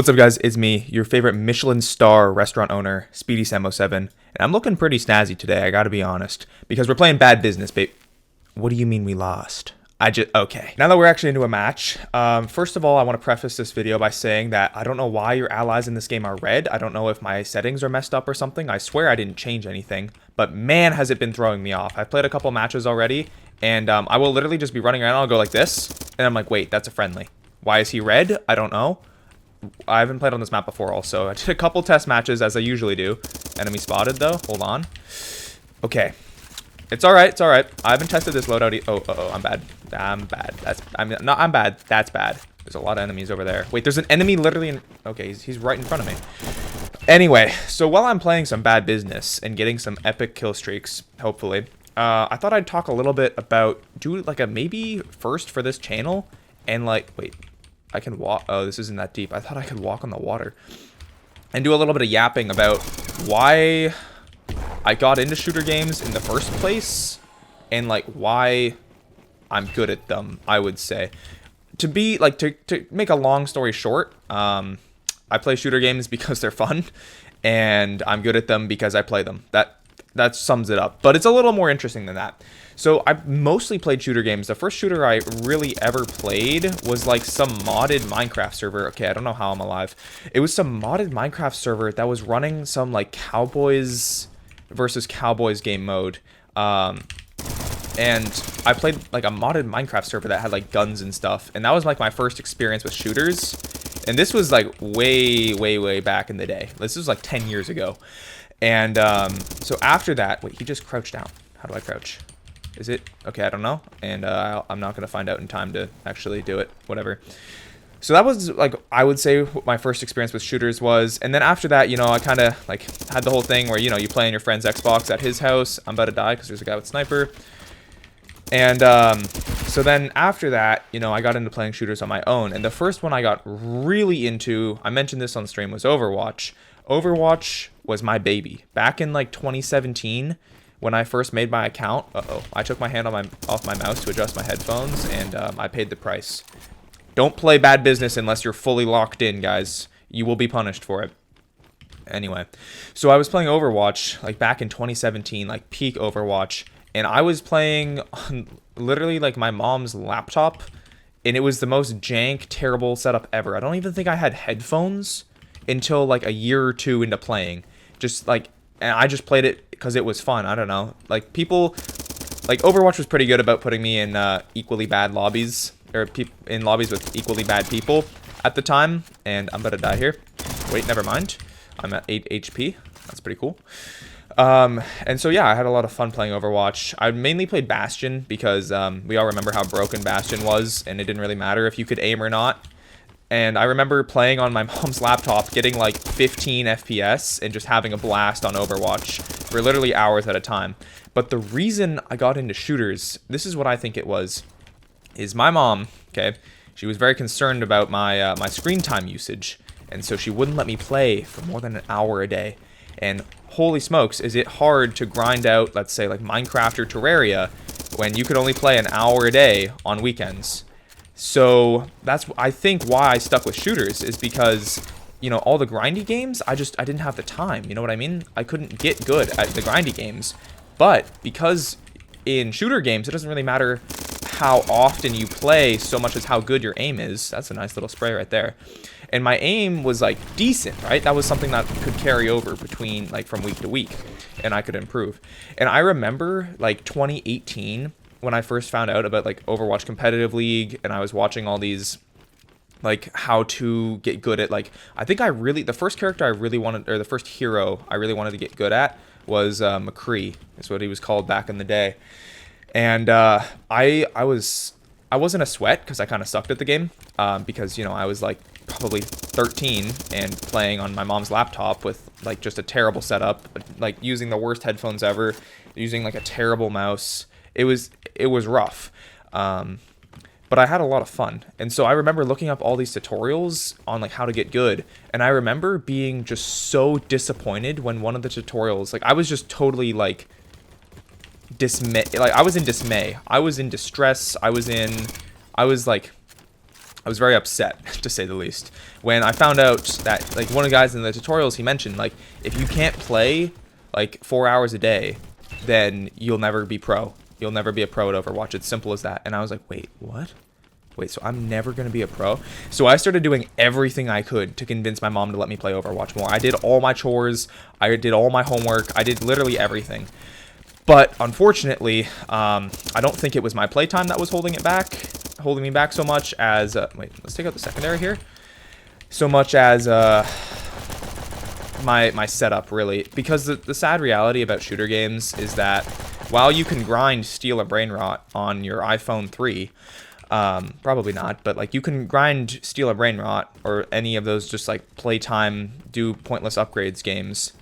What's up, guys? It's me, your favorite Michelin star restaurant owner, Speedy Samo 7, and I'm looking pretty snazzy today, I gotta be honest, because we're playing Bad Business, babe. What do you mean we lost? Okay. Now that we're actually into a match, first of all, I want to preface this video by saying that I don't know why your allies in this game are red. I don't know if my settings are messed up or something. I swear I didn't change anything, but man, has it been throwing me off. I've played a couple matches already, and I will literally just be running around, I'll go like this, and I'm like, wait, that's a friendly. Why is he red? I don't know. I haven't played on this map before also. I did a couple test matches as I usually do. Enemy spotted though. Hold on. Okay. It's alright, it's alright. I haven't tested this loadout. I'm bad. I'm bad. I'm bad. That's bad. There's a lot of enemies over there. Wait, there's an enemy literally in... Okay, he's right in front of me. Anyway, so while I'm playing some Bad Business and getting some epic kill streaks, hopefully, I thought I'd talk a little bit about... Do like a maybe first for this channel and like... Wait. I can walk. Oh, this isn't that deep. I thought I could walk on the water. And do a little bit of yapping about why I got into shooter games in the first place. And like why I'm good at them, I would say. To make a long story short, I play shooter games because they're fun. And I'm good at them because I play them. That sums it up. But it's a little more interesting than that. So I mostly played shooter games. The first shooter I really ever played was like some modded Minecraft server. Okay, I don't know how I'm alive. It was some modded Minecraft server that was running some like Cowboys versus Cowboys game mode. And I played like a modded Minecraft server that had like guns and stuff. And that was like my first experience with shooters. And this was like way back in the day. This was like 10 years ago. And so after that, wait, he just crouched down. How do I crouch? Is it? Okay, I don't know. And I'm not going to find out in time to actually do it. Whatever. So that was, like, I would say what my first experience with shooters was. And then after that, you know, I kind of, like, had the whole thing where, you know, you play on your friend's Xbox at his house. I'm about to die because there's a guy with sniper. And so then after that, you know, I got into playing shooters on my own. And the first one I got really into, I mentioned this on stream, was Overwatch. Overwatch was my baby. Back in, like, 2017... when I first made my account, I took my hand off my mouse to adjust my headphones, and I paid the price. Don't play Bad Business unless you're fully locked in, guys. You will be punished for it. Anyway, so I was playing Overwatch, like, back in 2017, like, peak Overwatch, and I was playing on literally, like, my mom's laptop, and it was the most jank, terrible setup ever. I don't even think I had headphones until, like, a year or two into playing. Just, like... And I just played it because it was fun. I don't know. Like, people... Like, Overwatch was pretty good about putting me in equally bad lobbies. Or in lobbies with equally bad people at the time. And I'm about to die here. Wait, never mind. I'm at 8 HP. That's pretty cool. And so, yeah, I had a lot of fun playing Overwatch. I mainly played Bastion because we all remember how broken Bastion was. And it didn't really matter if you could aim or not. And I remember playing on my mom's laptop, getting like 15 FPS and just having a blast on Overwatch for literally hours at a time. But the reason I got into shooters, this is what I think it was, is my mom, okay, she was very concerned about my my screen time usage. And so she wouldn't let me play for more than an hour a day. And holy smokes, is it hard to grind out, let's say, like Minecraft or Terraria when you could only play an hour a day on weekends. So that's, I think, why I stuck with shooters is because, you know, all the grindy games, I didn't have the time. You know what I mean? I couldn't get good at the grindy games. But because in shooter games, it doesn't really matter how often you play so much as how good your aim is. That's a nice little spray right there. And my aim was like decent, right? That was something that could carry over between like from week to week and I could improve. And I remember like 2018 when I first found out about like Overwatch Competitive League, and I was watching all these like how to get good at, like, I think the first character I really wanted, or the first hero I really wanted to get good at was McCree. Is what he was called back in the day. And I wasn't a sweat because I kind of sucked at the game because, you know, I was like probably 13 and playing on my mom's laptop with like just a terrible setup, like using the worst headphones ever, using like a terrible mouse. It was rough, but I had a lot of fun. And so I remember looking up all these tutorials on like how to get good. And I remember being just so disappointed when one of the tutorials, like I was just totally like dismay. Like I was in dismay. I was in distress. I was like I was very upset, to say the least, when I found out that, like, one of the guys in the tutorials, he mentioned, like, if you can't play, like, 4 hours a day, then you'll never be pro. You'll never be a pro at Overwatch. It's simple as that. And I was like, wait, what? Wait, so I'm never going to be a pro? So I started doing everything I could to convince my mom to let me play Overwatch more. I did all my chores. I did all my homework. I did literally everything. But unfortunately, I don't think it was my playtime that was holding me back so much as, wait, let's take out the secondary here. So much as my setup, really. Because the sad reality about shooter games is that while you can grind, steal, or brain rot on your iPhone 3, probably not, but like you can grind, steal, or brain rot, or any of those just like playtime, do pointless upgrades games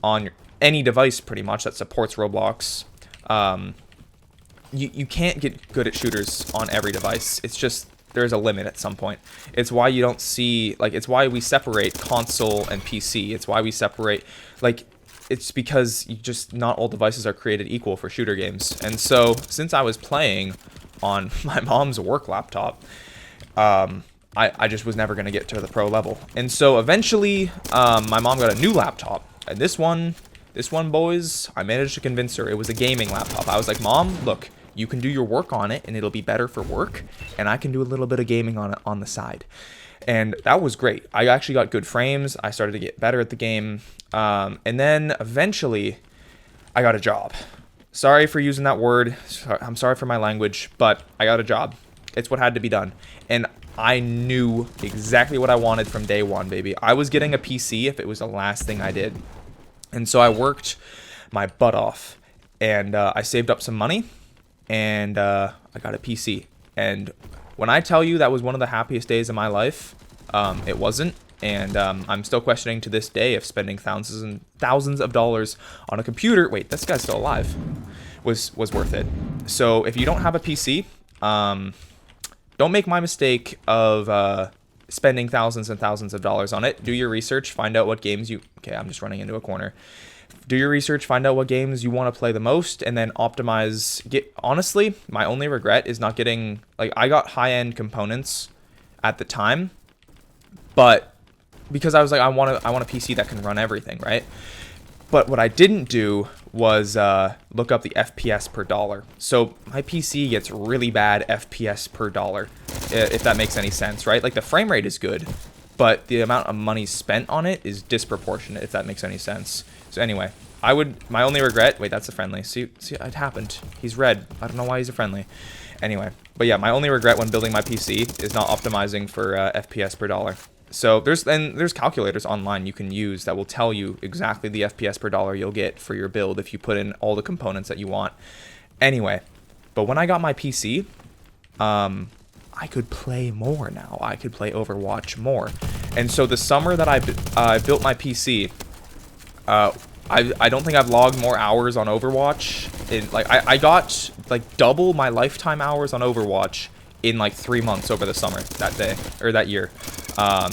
on any device pretty much that supports Roblox. You can't get good at shooters on every device. It's just, there's a limit at some point. It's why you don't see, like, it's why we separate console and PC. It's why we separate, like, it's because you just, not all devices are created equal for shooter games. And so, since I was playing on my mom's work laptop, I just was never going to get to the pro level. And so, eventually, my mom got a new laptop. And this one, boys, I managed to convince her. It was a gaming laptop. I was like, Mom, look, you can do your work on it, and it'll be better for work, and I can do a little bit of gaming on it on the side. And that was great. I actually got good frames. I started to get better at the game. And then eventually, I got a job. Sorry for using that word. I'm sorry for my language, but I got a job. It's what had to be done. And I knew exactly what I wanted from day one, baby. I was getting a PC if it was the last thing I did. And so I worked my butt off, and I saved up some money, and I got a PC. And when I tell you that was one of the happiest days of my life, it wasn't. And I'm still questioning to this day if spending thousands of dollars on a computer, wait, this guy's still alive, was worth it. So if you don't have a PC, don't make my mistake of spending thousands and thousands of dollars on it. Do your research, find out what games you, okay, I'm just running into a corner. Do your research, find out what games you want to play the most, and then optimize. Honestly, my only regret is not getting, like, I got high-end components at the time, but because I was like, I want a PC that can run everything, right? But what I didn't do was look up the FPS per dollar. So my PC gets really bad FPS per dollar, if that makes any sense, right? Like, the frame rate is good, but the amount of money spent on it is disproportionate, if that makes any sense. So anyway, my only regret, wait, that's a friendly. See, it happened. He's red. I don't know why he's a friendly. Anyway, but yeah, my only regret when building my PC is not optimizing for FPS per dollar. So there's calculators online you can use that will tell you exactly the FPS per dollar you'll get for your build if you put in all the components that you want. Anyway, but when I got my PC, I could play more now. I could play Overwatch more. And so the summer that I built my PC, I don't think I've logged more hours on Overwatch. I got like double my lifetime hours on Overwatch in like 3 months over the summer that year.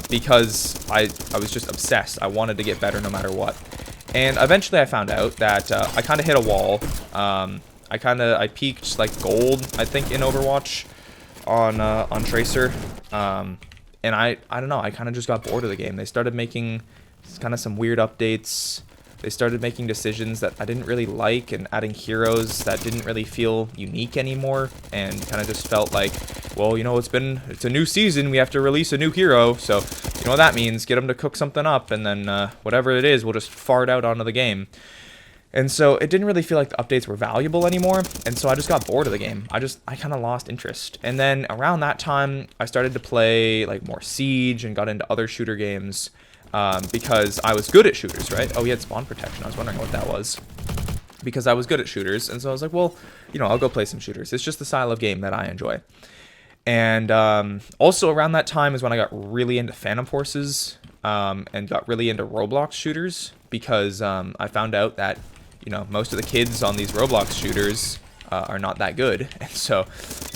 Because I was just obsessed. I wanted to get better no matter what. And eventually I found out that I kind of hit a wall. I peaked like gold, I think, in Overwatch on Tracer. And I don't know, I kind of just got bored of the game. They started making kind of some weird updates. They started making decisions that I didn't really like and adding heroes that didn't really feel unique anymore, and kind of just felt like, well, you know, it's a new season, we have to release a new hero, so you know what that means, get them to cook something up, and then whatever it is, we'll just fart out onto the game. And so it didn't really feel like the updates were valuable anymore, and so I just got bored of the game. I kind of lost interest. And then around that time, I started to play like more Siege and got into other shooter games. Because I was good at shooters, right? Oh, he had spawn protection. I was wondering what that was. Because I was good at shooters, and so I was like, well, you know, I'll go play some shooters. It's just the style of game that I enjoy. And also around that time is when I got really into Phantom Forces and got really into Roblox shooters, because I found out that, you know, most of the kids on these Roblox shooters are not that good. And so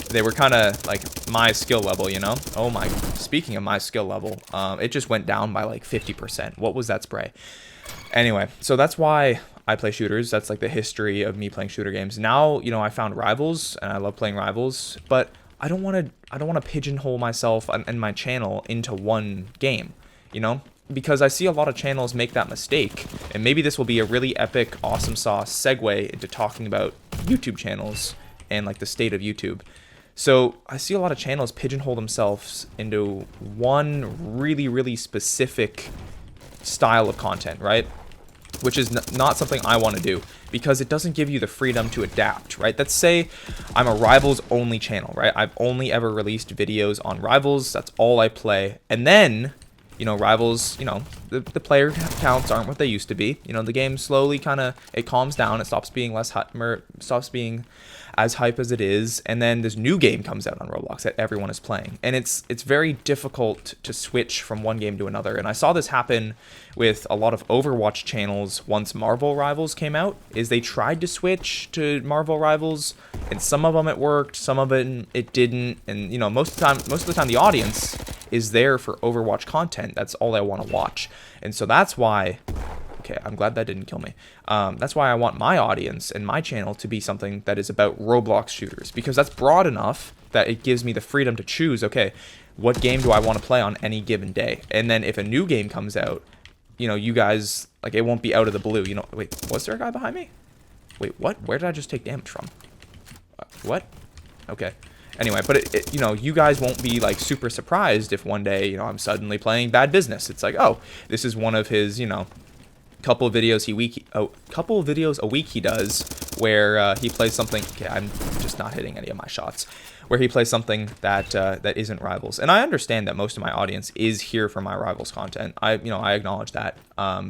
they were kind of like my skill level, you know? Oh my, speaking of my skill level, it just went down by like 50%. What was that spray? Anyway, so that's why I play shooters. That's like the history of me playing shooter games. Now, you know, I found Rivals, and I love playing Rivals, but I don't want to pigeonhole myself and my channel into one game, you know? Because I see a lot of channels make that mistake, and maybe this will be a really epic, awesome sauce segue into talking about YouTube channels and like the state of YouTube. So I see a lot of channels pigeonhole themselves into one really, really specific style of content, right? Which is not something I want to do, because it doesn't give you the freedom to adapt, right? Let's say I'm a Rivals only channel, right? I've only ever released videos on Rivals. That's all I play. And then, you know, Rivals, you know, the player counts aren't what they used to be. You know, the game slowly kind of, it calms down. It stops being stops being as hype as it is, and then this new game comes out on Roblox that everyone is playing, and it's very difficult to switch from one game to another. And I saw this happen with a lot of Overwatch channels once Marvel Rivals came out. Is they tried to switch to Marvel Rivals, and some of them it worked, some of it didn't, and you know, most of the time the audience is there for Overwatch content. That's all I want to watch, and so that's why. Okay, I'm glad that didn't kill me. That's why I want my audience and my channel to be something that is about Roblox shooters, because that's broad enough that it gives me the freedom to choose, okay, what game do I want to play on any given day? And then if a new game comes out, you know, you guys, like, it won't be out of the blue. You know, wait, was there a guy behind me? Wait, what? Where did I just take damage from? What? Okay. Anyway, but you know, you guys won't be like super surprised if one day, you know, I'm suddenly playing Bad Business. It's like, oh, this is one of his, you know, couple of videos a week he does where he plays something. Okay, I'm just not hitting any of my shots. Where he plays something that that isn't Rivals, and I understand that most of my audience is here for my Rivals content. I acknowledge that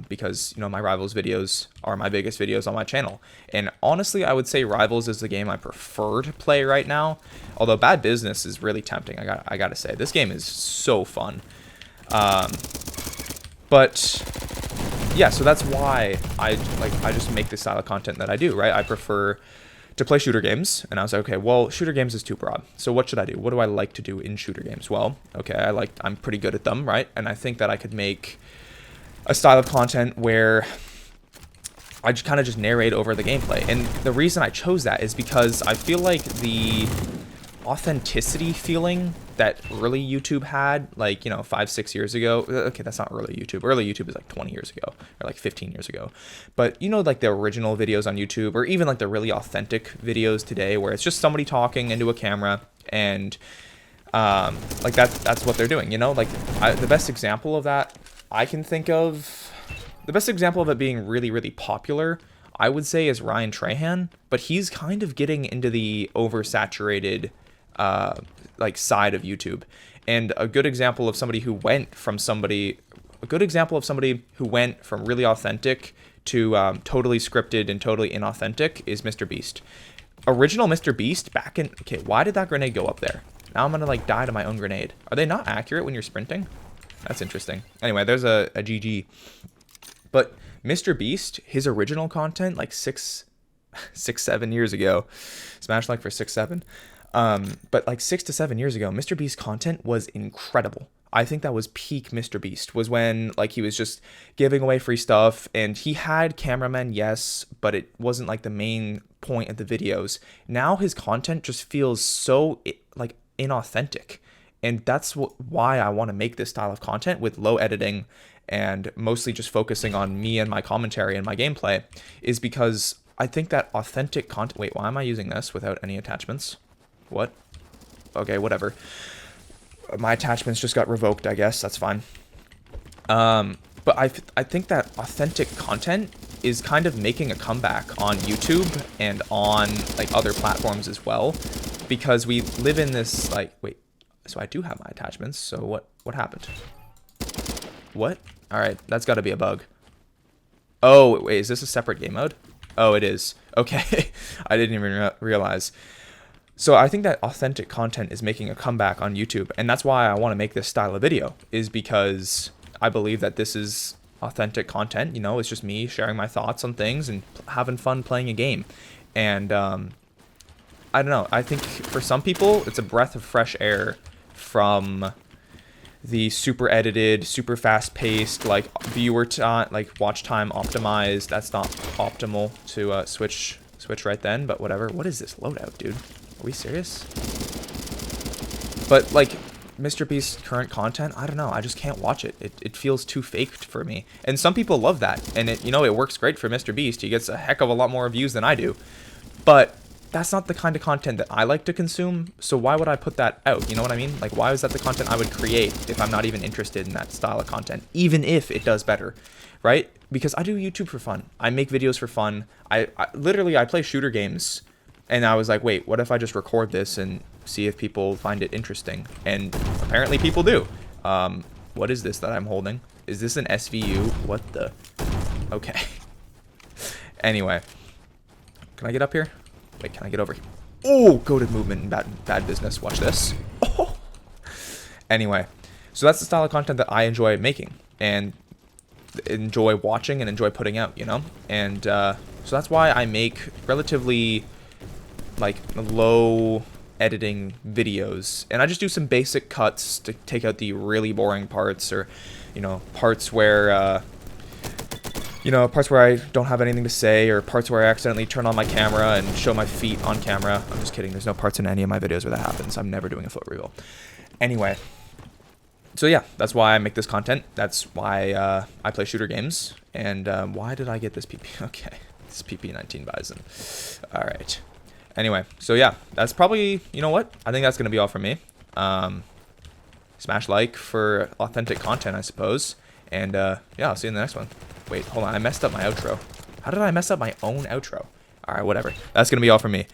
because, you know, my Rivals videos are my biggest videos on my channel, and honestly, I would say Rivals is the game I prefer to play right now. Although Bad Business is really tempting. I gotta say, this game is so fun. But yeah, so that's why I just make this style of content that I do, right? I prefer to play shooter games, and I was like, okay, well, shooter games is too broad. So what should I do? What do I like to do in shooter games? Well, okay, I'm pretty good at them, right? And I think that I could make a style of content where I just kind of just narrate over the gameplay. And the reason I chose that is because I feel like the authenticity feeling that early YouTube had, like, you know, 5-6 years ago. Okay, that's not early YouTube. Early YouTube is like 20 years ago or like 15 years ago. But, you know, like the original videos on YouTube, or even like the really authentic videos today where it's just somebody talking into a camera, and like that's what they're doing, you know? Like the best example of that I can think of, the best example of it being really, really popular, I would say, is Ryan Trahan, but he's kind of getting into the oversaturated like side of YouTube. And a good example of somebody who went from really authentic to totally scripted and totally inauthentic is Mr. Beast. Original Mr. Beast back in, okay, why did that grenade go up there? Now I'm gonna like die to my own grenade. Are they not accurate when you're sprinting? That's interesting. Anyway, there's a GG. But Mr. Beast, his original content, like 7 years ago, smash like for 6-7. But like 6 to 7 years ago, Mr. Beast's content was incredible. I think that was peak Mr. Beast, was when like he was just giving away free stuff, and he had cameramen, yes, but it wasn't like the main point of the videos. Now his content just feels so like inauthentic, and that's why I want to make this style of content with low editing and mostly just focusing on me and my commentary and my gameplay, is because I think that authentic content. Wait, why am I using this without any attachments? What? Okay, whatever. My attachments just got revoked, I guess. That's fine. But I think that authentic content is kind of making a comeback on YouTube and on like other platforms as well, because we live in this like, wait, so I do have my attachments. So what happened? What? All right, that's got to be a bug. Oh, wait, is this a separate game mode? Oh, it is. Okay. I didn't even realize. So I think that authentic content is making a comeback on YouTube, and that's why I want to make this style of video, is because I believe that this is authentic content. You know, it's just me sharing my thoughts on things and having fun playing a game. And I don't know, I think for some people it's a breath of fresh air from the super edited, super fast paced, like viewer time, like watch time optimized. That's not optimal to switch right then, but whatever. What is this loadout, dude? Are we serious? But like Mr. Beast's current content, I don't know. I just can't watch it. It feels too faked for me. And some people love that. And it, you know, it works great for Mr. Beast. He gets a heck of a lot more views than I do. But that's not the kind of content that I like to consume. So why would I put that out? You know what I mean? Like, why is that the content I would create if I'm not even interested in that style of content, even if it does better, right? Because I do YouTube for fun. I make videos for fun. I literally play shooter games, and I was like, wait, what if I just record this and see if people find it interesting? And apparently people do. What is this that I'm holding? Is this an SVU? What the? Okay. Anyway, can I get up here? Wait, can I get over here? Oh, goated movement in bad business. Watch this. Oh. Anyway, so that's the style of content that I enjoy making and enjoy watching and enjoy putting out, you know? And so that's why I make relatively like low editing videos, and I just do some basic cuts to take out the really boring parts, or you know, parts where parts where I don't have anything to say, or parts where I accidentally turn on my camera and show my feet on camera. I'm just kidding. There's no parts in any of my videos where that happens. I'm never doing a foot reveal. Anyway, so yeah, that's why I make this content. That's why I play shooter games. And why did I get this PP? Okay, this PP19 Bison. All right. Anyway, so yeah, that's probably, you know what? I think that's going to be all from me. Smash like for authentic content, I suppose. And yeah, I'll see you in the next one. Wait, hold on. I messed up my outro. How did I mess up my own outro? All right, whatever. That's going to be all from me.